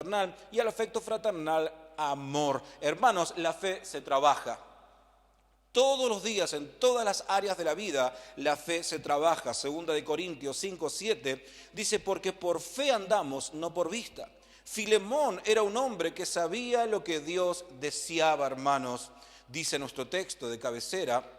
fraternal y al afecto fraternal amor. Hermanos, la fe se trabaja. Todos los días, en todas las áreas de la vida, la fe se trabaja. 2 Corintios 5:7 dice, porque por fe andamos, no por vista. Filemón era un hombre que sabía lo que Dios deseaba, hermanos. Dice nuestro texto de cabecera,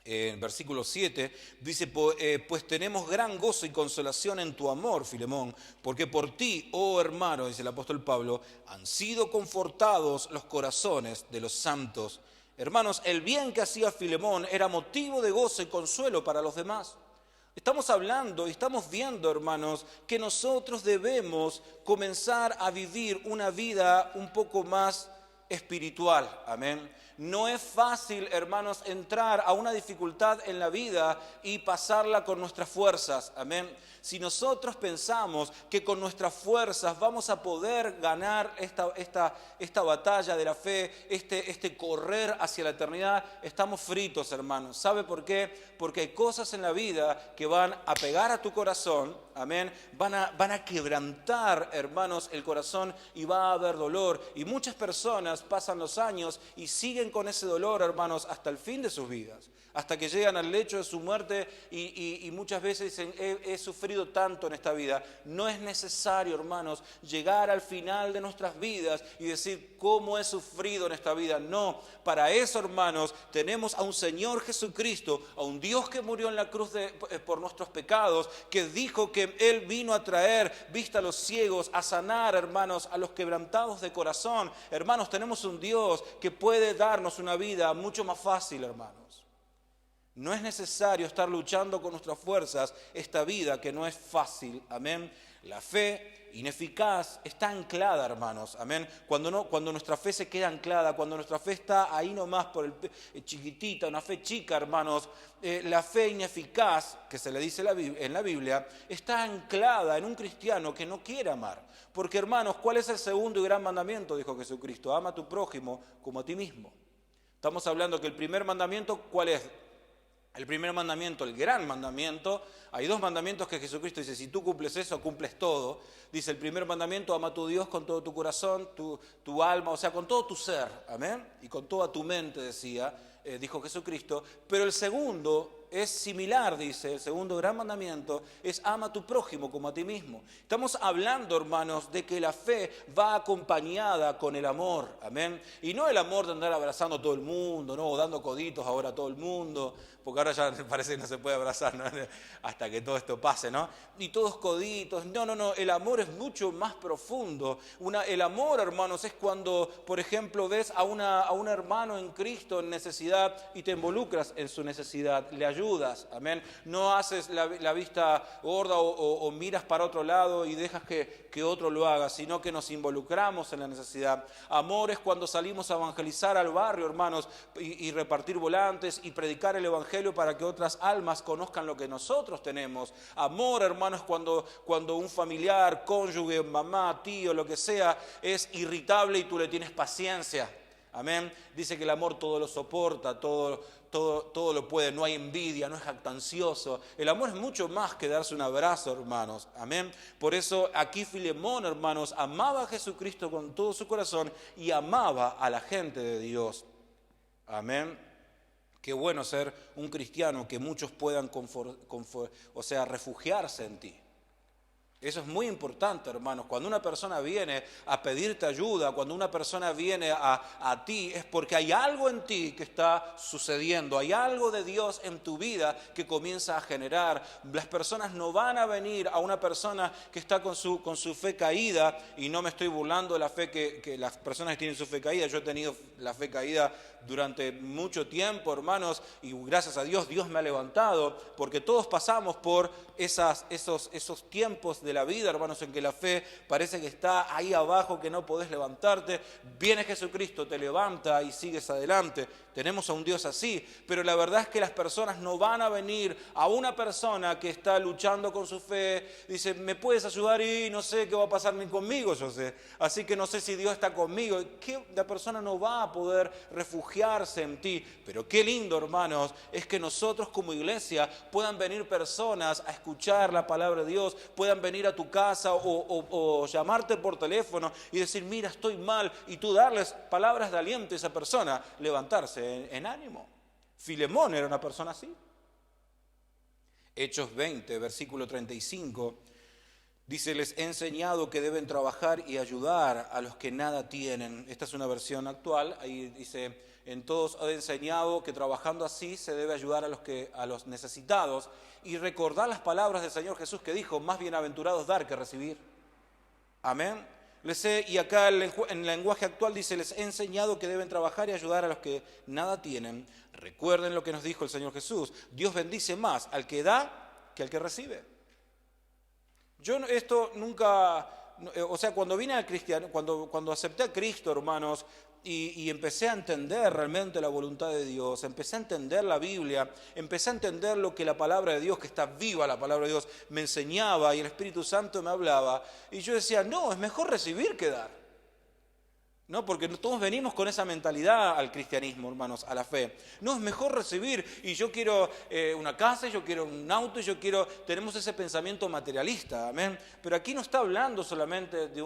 en versículo 7, dice, pues tenemos gran gozo y consolación en tu amor, Filemón, porque por ti, oh hermano, dice el apóstol Pablo, han sido confortados los corazones de los santos. Hermanos, el bien que hacía Filemón era motivo de gozo y consuelo para los demás. Estamos hablando y estamos viendo, hermanos, que nosotros debemos comenzar a vivir una vida un poco más espiritual. Amén. No es fácil, hermanos, entrar a una dificultad en la vida y pasarla con nuestras fuerzas. Amén. Si nosotros pensamos que con nuestras fuerzas vamos a poder ganar esta batalla de la fe, este correr hacia la eternidad, estamos fritos, hermanos. ¿Sabe por qué? Porque hay cosas en la vida que van a pegar a tu corazón, amén, van a quebrantar, hermanos, el corazón y va a haber dolor. Y muchas personas pasan los años y siguen con ese dolor, hermanos, hasta el fin de sus vidas, hasta que llegan al lecho de su muerte y muchas veces dicen, he sufrido tanto en esta vida. No es necesario, hermanos, llegar al final de nuestras vidas y decir, ¿cómo he sufrido en esta vida? No, para eso, hermanos, tenemos a un Señor Jesucristo, a un Dios que murió en la cruz por nuestros pecados, que dijo que Él vino a traer vista a los ciegos, a sanar, hermanos, a los quebrantados de corazón. Hermanos, tenemos un Dios que puede darnos una vida mucho más fácil, hermanos. No es necesario estar luchando con nuestras fuerzas esta vida que no es fácil, amén. La fe ineficaz está anclada, hermanos, amén. Cuando nuestra fe se queda anclada, cuando nuestra fe está ahí nomás chiquitita, una fe chica, hermanos, la fe ineficaz, que se le dice en la Biblia, está anclada en un cristiano que no quiere amar. Porque, hermanos, ¿cuál es el segundo y gran mandamiento? Dijo Jesucristo, ama a tu prójimo como a ti mismo. Estamos hablando que el primer mandamiento, ¿cuál es? El primer mandamiento, el gran mandamiento, hay dos mandamientos que Jesucristo dice, si tú cumples eso, cumples todo. Dice el primer mandamiento, ama a tu Dios con todo tu corazón, tu alma, o sea, con todo tu ser, amén, y con toda tu mente, dijo Jesucristo. Pero el segundo es similar, dice, el segundo gran mandamiento es ama a tu prójimo como a ti mismo. Estamos hablando, hermanos, de que la fe va acompañada con el amor, amén. Y no el amor de andar abrazando a todo el mundo, no, o dando coditos ahora a todo el mundo, porque ahora ya parece que no se puede abrazar, ¿no? Hasta que todo esto pase, ¿no? Y todos coditos, no, el amor es mucho más profundo. El amor, hermanos, es cuando, por ejemplo, ves a un hermano en Cristo en necesidad y te involucras en su necesidad, le ayudas, amén. No haces la vista gorda o miras para otro lado y dejas que otro lo haga, sino que nos involucramos en la necesidad. Amor es cuando salimos a evangelizar al barrio, hermanos, y repartir volantes y predicar el evangelio para que otras almas conozcan lo que nosotros tenemos. Amor, hermanos, cuando un familiar, cónyuge, mamá, tío, lo que sea, es irritable y tú le tienes paciencia. Amén. Dice que el amor todo lo soporta, todo lo puede, no hay envidia, no es jactancioso. El amor es mucho más que darse un abrazo, hermanos. Amén. Por eso aquí Filemón, hermanos, amaba a Jesucristo con todo su corazón y amaba a la gente de Dios. Amén. Qué bueno ser un cristiano que muchos puedan refugiarse en ti. Eso es muy importante, hermanos. Cuando una persona viene a pedirte ayuda, cuando una persona viene a ti, es porque hay algo en ti que está sucediendo, hay algo de Dios en tu vida que comienza a generar. Las personas no van a venir a una persona que está con su fe caída, y no me estoy burlando de la fe que las personas que tienen su fe caída. Yo he tenido la fe caída durante mucho tiempo, hermanos, y gracias a Dios, Dios me ha levantado, porque todos pasamos por esos tiempos de la vida, hermanos, en que la fe parece que está ahí abajo, que no podés levantarte. Viene Jesucristo, te levanta y sigues adelante. Tenemos a un Dios así, pero la verdad es que las personas no van a venir a una persona que está luchando con su fe, dice, ¿me puedes ayudar? Y no sé qué va a pasar ni conmigo, yo sé, así que no sé si Dios está conmigo. La persona no va a poder refugiarse en ti. Pero qué lindo, hermanos, es que nosotros como iglesia puedan venir personas a escuchar la palabra de Dios, puedan venir venir a tu casa o llamarte por teléfono y decir, mira, estoy mal, y tú darles palabras de aliento a esa persona, levantarse en ánimo. Filemón era una persona así. Hechos 20, versículo 35, dice, les he enseñado que deben trabajar y ayudar a los que nada tienen. Esta es una versión actual, ahí dice, en todos he enseñado que trabajando así se debe ayudar a los necesitados y recordar las palabras del Señor Jesús que dijo, más bienaventurados dar que recibir. Amén. Y acá en el lenguaje actual dice, les he enseñado que deben trabajar y ayudar a los que nada tienen. Recuerden lo que nos dijo el Señor Jesús, Dios bendice más al que da que al que recibe. Yo esto nunca, o sea, cuando vine al cristiano, cuando acepté a Cristo, hermanos, y empecé a entender realmente la voluntad de Dios, empecé a entender la Biblia, empecé a entender lo que la palabra de Dios, que está viva la palabra de Dios, me enseñaba y el Espíritu Santo me hablaba, y yo decía, no, es mejor recibir que dar. No, porque todos venimos con esa mentalidad al cristianismo, hermanos, a la fe. No, es mejor recibir, y yo quiero una casa, yo quiero un auto, tenemos ese pensamiento materialista, amén. Pero aquí no está hablando solamente de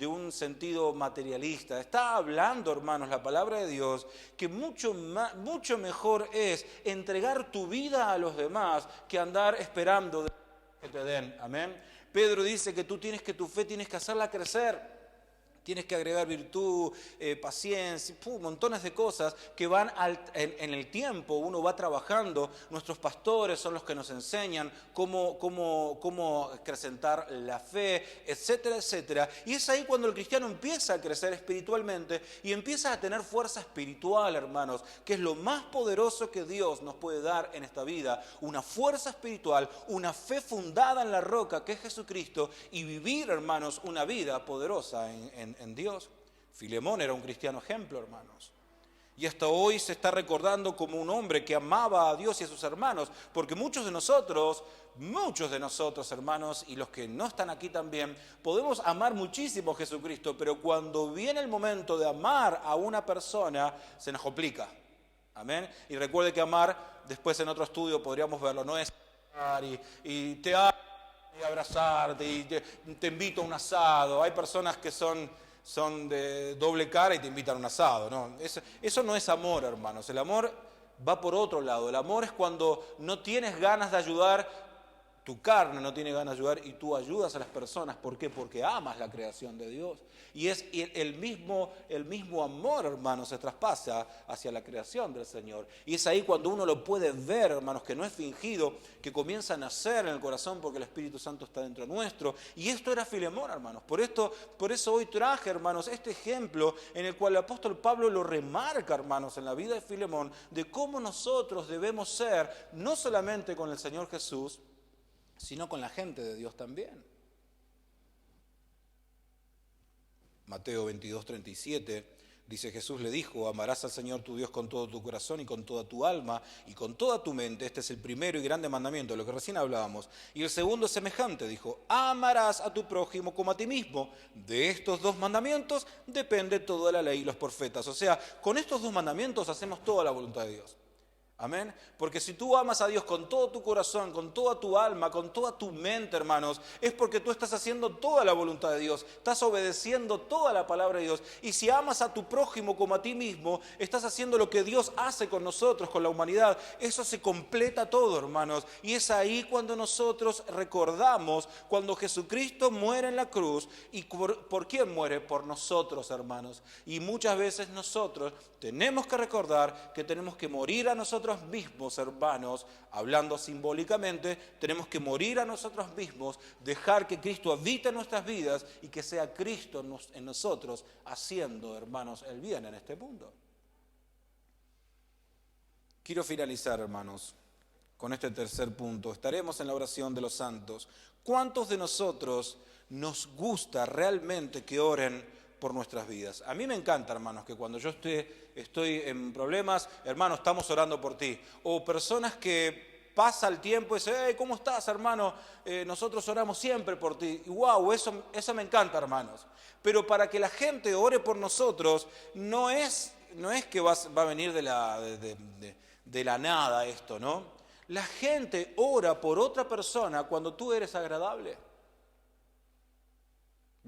un sentido materialista, está hablando, hermanos, la palabra de Dios, que mucho mejor es entregar tu vida a los demás que andar esperando que te den, amén. Pedro dice que tu fe tienes que hacerla crecer. Tienes que agregar virtud, paciencia, montones de cosas que van en el tiempo, uno va trabajando, nuestros pastores son los que nos enseñan cómo acrecentar la fe, etcétera, etcétera. Y es ahí cuando el cristiano empieza a crecer espiritualmente y empieza a tener fuerza espiritual, hermanos, que es lo más poderoso que Dios nos puede dar en esta vida, una fuerza espiritual, una fe fundada en la roca que es Jesucristo y vivir, hermanos, una vida poderosa en Dios. Filemón era un cristiano ejemplo, hermanos. Y hasta hoy se está recordando como un hombre que amaba a Dios y a sus hermanos, porque muchos de nosotros, hermanos, y los que no están aquí también, podemos amar muchísimo a Jesucristo, pero cuando viene el momento de amar a una persona, se nos complica. Amén. Y recuerde que amar, después en otro estudio podríamos verlo, no es amar y te amo y abrazarte y te invito a un asado. Hay personas que son de doble cara y te invitan a un asado. No, eso no es amor, hermanos. El amor va por otro lado. El amor es cuando no tienes ganas de ayudar, tu carne no tiene ganas de ayudar y tú ayudas a las personas. ¿Por qué? Porque amas la creación de Dios. Y es el mismo amor, hermanos, se traspasa hacia la creación del Señor. Y es ahí cuando uno lo puede ver, hermanos, que no es fingido, que comienza a nacer en el corazón porque el Espíritu Santo está dentro nuestro. Y esto era Filemón, hermanos. Por eso hoy traje, hermanos, este ejemplo en el cual el apóstol Pablo lo remarca, hermanos, en la vida de Filemón, de cómo nosotros debemos ser, no solamente con el Señor Jesús, sino con la gente de Dios también. Mateo 22, 37, dice Jesús le dijo, amarás al Señor tu Dios con todo tu corazón y con toda tu alma y con toda tu mente. Este es el primero y grande mandamiento, de lo que recién hablábamos. Y el segundo es semejante, dijo, amarás a tu prójimo como a ti mismo. De estos dos mandamientos depende toda la ley y los profetas. O sea, con estos dos mandamientos hacemos toda la voluntad de Dios. Amén. Porque si tú amas a Dios con todo tu corazón, con toda tu alma, con toda tu mente, hermanos, es porque tú estás haciendo toda la voluntad de Dios, estás obedeciendo toda la palabra de Dios. Y si amas a tu prójimo como a ti mismo, estás haciendo lo que Dios hace con nosotros, con la humanidad. Eso se completa todo, hermanos. Y es ahí cuando nosotros recordamos, cuando Jesucristo muere en la cruz. ¿Y por quién muere? Por nosotros, hermanos. Y muchas veces nosotros tenemos que recordar que tenemos que morir a nosotros mismos, hermanos, hablando simbólicamente, tenemos que morir a nosotros mismos, dejar que Cristo habite en nuestras vidas y que sea Cristo en nosotros haciendo, hermanos, el bien en este mundo. Quiero finalizar, hermanos, con este tercer punto. Estaremos en la oración de los santos. ¿Cuántos de nosotros nos gusta realmente que oren por nuestras vidas? A mí me encanta, hermanos, que cuando yo estoy en problemas, hermanos, estamos orando por ti. O personas que pasa el tiempo y dicen, hey, ¿cómo estás, hermano? Nosotros oramos siempre por ti. Y wow, eso me encanta, hermanos. Pero para que la gente ore por nosotros, no es que va a venir de la nada esto, ¿no? La gente ora por otra persona cuando tú eres agradable.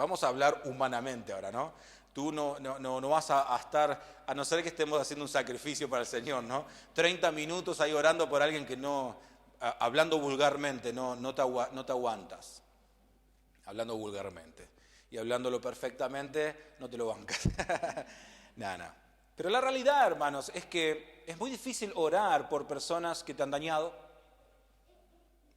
Vamos a hablar humanamente ahora, ¿no? Tú no vas a estar, a no ser que estemos haciendo un sacrificio para el Señor, ¿no? 30 minutos ahí orando por alguien que hablando vulgarmente, no te aguantas. Hablando vulgarmente. Y hablándolo perfectamente, no te lo bancas. Nada. Pero la realidad, hermanos, es que es muy difícil orar por personas que te han dañado.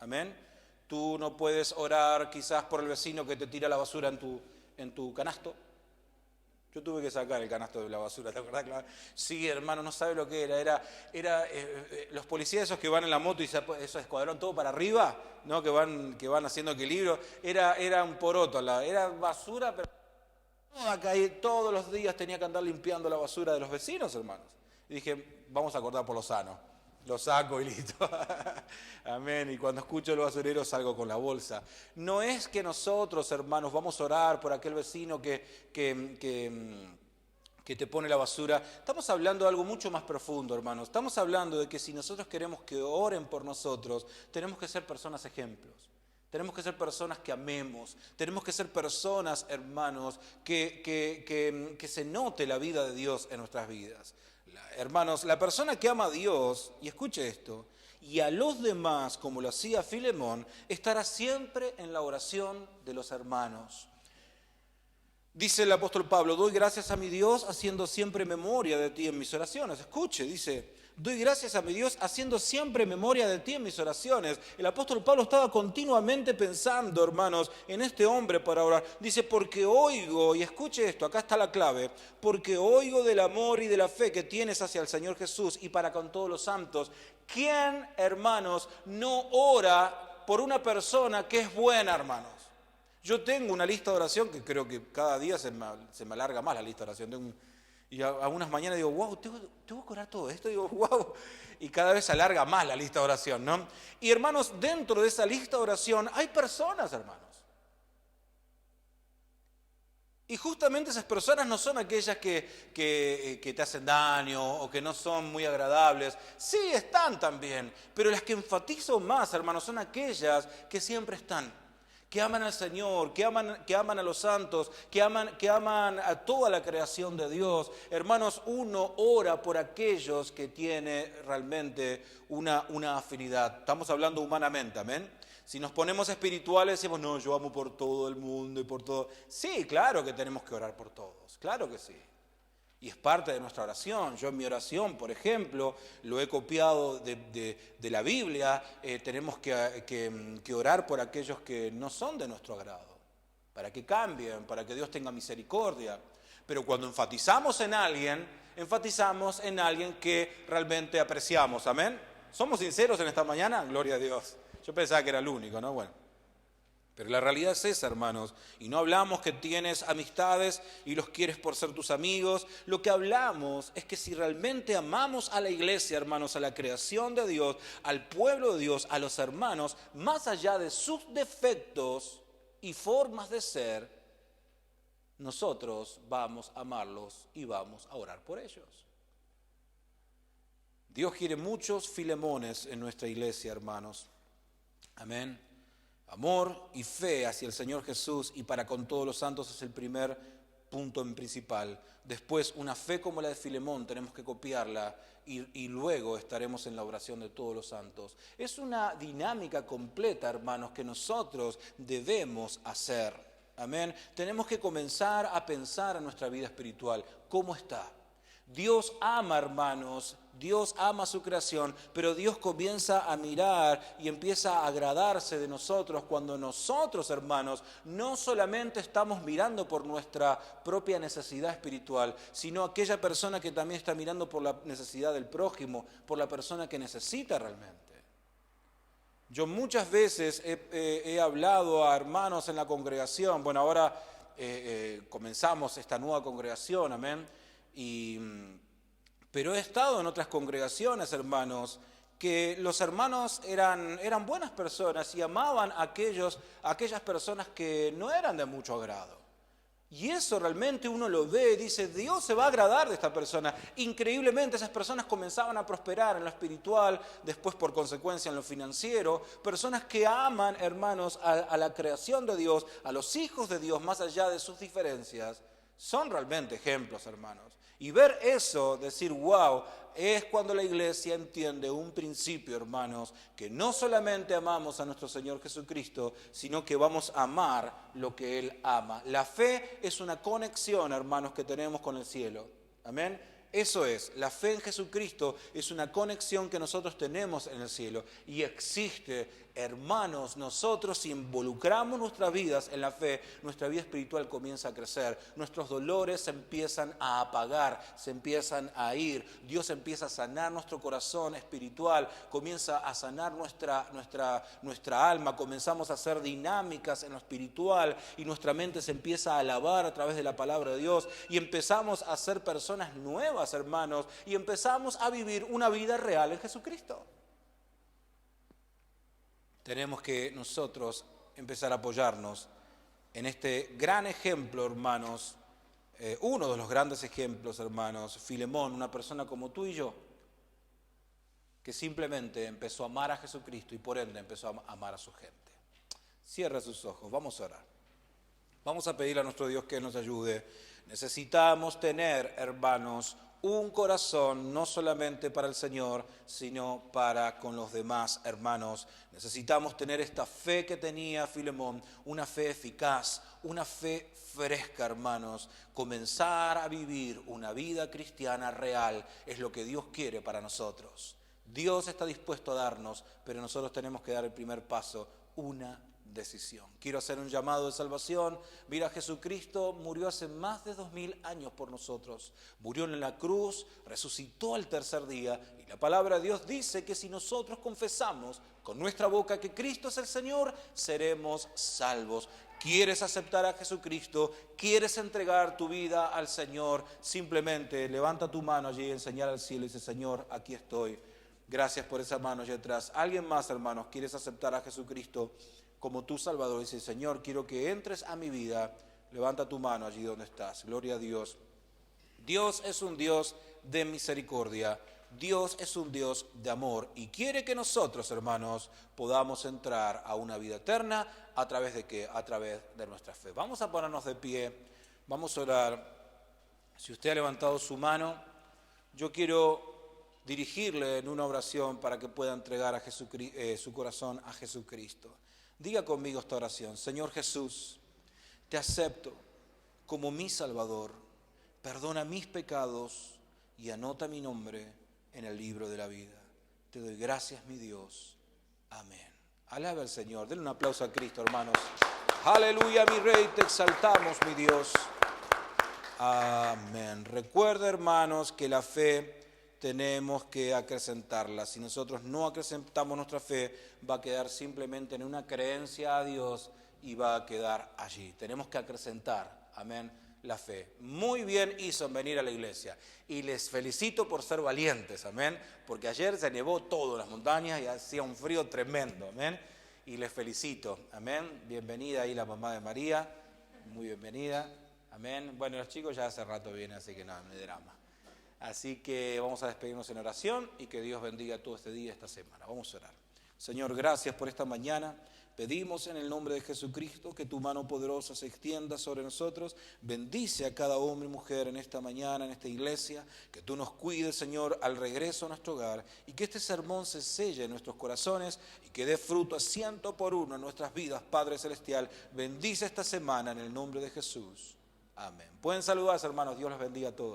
Amén. Tú no puedes orar quizás por el vecino que te tira la basura en tu canasto. Yo tuve que sacar el canasto de la basura, ¿te acordás? Claro. Sí, hermano, no sabe lo que era. Era los policías esos que van en la moto y esos escuadrón todo para arriba, ¿no? Que van haciendo equilibrio. Era un poroto, era basura, pero acá todos los días tenía que andar limpiando la basura de los vecinos, hermanos. Y dije, vamos a acordar por lo sano. Lo saco y listo. Amén. Y cuando escucho el basurero salgo con la bolsa. No es que nosotros, hermanos, vamos a orar por aquel vecino que te pone la basura. Estamos hablando de algo mucho más profundo, hermanos. Estamos hablando de que si nosotros queremos que oren por nosotros, tenemos que ser personas ejemplos. Tenemos que ser personas que amemos. Tenemos que ser personas, hermanos, que se note la vida de Dios en nuestras vidas. Hermanos, la persona que ama a Dios, y escuche esto, y a los demás, como lo hacía Filemón, estará siempre en la oración de los hermanos. Dice el apóstol Pablo, doy gracias a mi Dios haciendo siempre memoria de ti en mis oraciones. Escuche, dice, doy gracias a mi Dios haciendo siempre memoria de ti en mis oraciones. El apóstol Pablo estaba continuamente pensando, hermanos, en este hombre para orar. Dice, porque oigo, y escuche esto, acá está la clave, porque oigo del amor y de la fe que tienes hacia el Señor Jesús y para con todos los santos. ¿Quién, hermanos, no ora por una persona que es buena, hermanos? Yo tengo una lista de oración que creo que cada día se me alarga más la lista de oración. Y algunas mañanas digo, wow, tengo que orar todo esto. Digo, wow. Y cada vez se alarga más la lista de oración, ¿no? Y hermanos, dentro de esa lista de oración hay personas, hermanos. Y justamente esas personas no son aquellas que te hacen daño o que no son muy agradables. Sí, están también. Pero las que enfatizo más, hermanos, son aquellas que siempre están. Que aman al Señor, que aman a los santos, que aman a toda la creación de Dios. Hermanos, uno ora por aquellos que tiene realmente una afinidad. Estamos hablando humanamente, ¿amén? Si nos ponemos espirituales, decimos, no, yo amo por todo el mundo y por todo. Sí, claro que tenemos que orar por todos, claro que sí. Y es parte de nuestra oración. Yo en mi oración, por ejemplo, lo he copiado de la Biblia. Tenemos que orar por aquellos que no son de nuestro agrado, para que cambien, para que Dios tenga misericordia. Pero cuando enfatizamos en alguien que realmente apreciamos. ¿Amén? ¿Somos sinceros en esta mañana? Gloria a Dios. Yo pensaba que era el único, ¿no? Bueno. Pero la realidad es esa, hermanos, y no hablamos que tienes amistades y los quieres por ser tus amigos. Lo que hablamos es que si realmente amamos a la iglesia, hermanos, a la creación de Dios, al pueblo de Dios, a los hermanos, más allá de sus defectos y formas de ser, nosotros vamos a amarlos y vamos a orar por ellos. Dios quiere muchos Filemones en nuestra iglesia, hermanos. Amén. Amor y fe hacia el Señor Jesús y para con todos los santos es el primer punto en principal. Después, una fe como la de Filemón, tenemos que copiarla y luego estaremos en la oración de todos los santos. Es una dinámica completa, hermanos, que nosotros debemos hacer. Amén. Tenemos que comenzar a pensar en nuestra vida espiritual. ¿Cómo está? Dios ama, hermanos, Dios ama su creación, pero Dios comienza a mirar y empieza a agradarse de nosotros cuando nosotros, hermanos, no solamente estamos mirando por nuestra propia necesidad espiritual, sino aquella persona que también está mirando por la necesidad del prójimo, por la persona que necesita realmente. Yo muchas veces he hablado a hermanos en la congregación, bueno, ahora comenzamos esta nueva congregación, amén. Pero he estado en otras congregaciones, hermanos, que los hermanos eran buenas personas y amaban a aquellas personas que no eran de mucho agrado. Y eso realmente uno lo ve y dice, Dios se va a agradar de esta persona. Increíblemente esas personas comenzaban a prosperar en lo espiritual, después por consecuencia en lo financiero. Personas que aman, hermanos, a la creación de Dios, a los hijos de Dios, más allá de sus diferencias. Son realmente ejemplos, hermanos. Y ver eso, decir, wow, es cuando la iglesia entiende un principio, hermanos, que no solamente amamos a nuestro Señor Jesucristo, sino que vamos a amar lo que Él ama. La fe es una conexión, hermanos, que tenemos con el cielo. Amén. Eso es, la fe en Jesucristo es una conexión que nosotros tenemos en el cielo. Y existe, hermanos, nosotros si involucramos nuestras vidas en la fe, nuestra vida espiritual comienza a crecer. Nuestros dolores se empiezan a apagar, se empiezan a ir. Dios empieza a sanar nuestro corazón espiritual, comienza a sanar nuestra alma. Comenzamos a ser dinámicas en lo espiritual y nuestra mente se empieza a alabar a través de la palabra de Dios. Y empezamos a ser personas nuevas, hermanos, y empezamos a vivir una vida real en Jesucristo. Tenemos que nosotros empezar a apoyarnos en este gran ejemplo, hermanos, uno de los grandes ejemplos, hermanos, Filemón, una persona como tú y yo, que simplemente empezó a amar a Jesucristo y por ende empezó a amar a su gente. Cierra sus ojos, vamos a orar. Vamos a pedirle a nuestro Dios que nos ayude. Necesitamos tener, hermanos, un corazón no solamente para el Señor, sino para con los demás hermanos. Necesitamos tener esta fe que tenía Filemón, una fe eficaz, una fe fresca, hermanos. Comenzar a vivir una vida cristiana real es lo que Dios quiere para nosotros. Dios está dispuesto a darnos, pero nosotros tenemos que dar el primer paso, una decisión. Quiero hacer un llamado de salvación. Mira, Jesucristo murió hace más de 2000 años por nosotros. Murió en la cruz, resucitó al tercer día y la palabra de Dios dice que si nosotros confesamos con nuestra boca que Cristo es el Señor, seremos salvos. ¿Quieres aceptar a Jesucristo? ¿Quieres entregar tu vida al Señor? Simplemente levanta tu mano allí en señal al cielo y dice, Señor, aquí estoy. Gracias por esa mano allí atrás. ¿Alguien más, hermanos, quieres aceptar a Jesucristo como tu Salvador? Dice, Señor, quiero que entres a mi vida. Levanta tu mano allí donde estás. Gloria a Dios. Dios es un Dios de misericordia. Dios es un Dios de amor y quiere que nosotros, hermanos, podamos entrar a una vida eterna. ¿A través de qué? A través de nuestra fe. Vamos a ponernos de pie. Vamos a orar. Si usted ha levantado su mano, yo quiero dirigirle en una oración para que pueda entregar a su corazón a Jesucristo. Diga conmigo esta oración. Señor Jesús, te acepto como mi Salvador. Perdona mis pecados y anota mi nombre en el libro de la vida. Te doy gracias, mi Dios. Amén. Alaba al Señor. Denle un aplauso a Cristo, hermanos. Aleluya, mi Rey, te exaltamos, mi Dios. Amén. Recuerda, hermanos, que la fe tenemos que acrecentarla. Si nosotros no acrecentamos nuestra fe, va a quedar simplemente en una creencia a Dios y va a quedar allí. Tenemos que acrecentar, amén, la fe. Muy bien hizo en venir a la iglesia y les felicito por ser valientes, amén, porque ayer se nevó todo en las montañas y hacía un frío tremendo, amén, y les felicito, amén. Bienvenida ahí la mamá de María, muy bienvenida, amén. Bueno, los chicos ya hace rato vienen, así que nada, no hay drama. Así que vamos a despedirnos en oración y que Dios bendiga todo este día, esta semana. Vamos a orar. Señor, gracias por esta mañana. Pedimos en el nombre de Jesucristo que tu mano poderosa se extienda sobre nosotros. Bendice a cada hombre y mujer en esta mañana, en esta iglesia. Que tú nos cuides, Señor, al regreso a nuestro hogar. Y que este sermón se selle en nuestros corazones y que dé fruto a 100% en nuestras vidas, Padre Celestial. Bendice esta semana en el nombre de Jesús. Amén. Pueden saludarse, hermanos. Dios los bendiga a todos.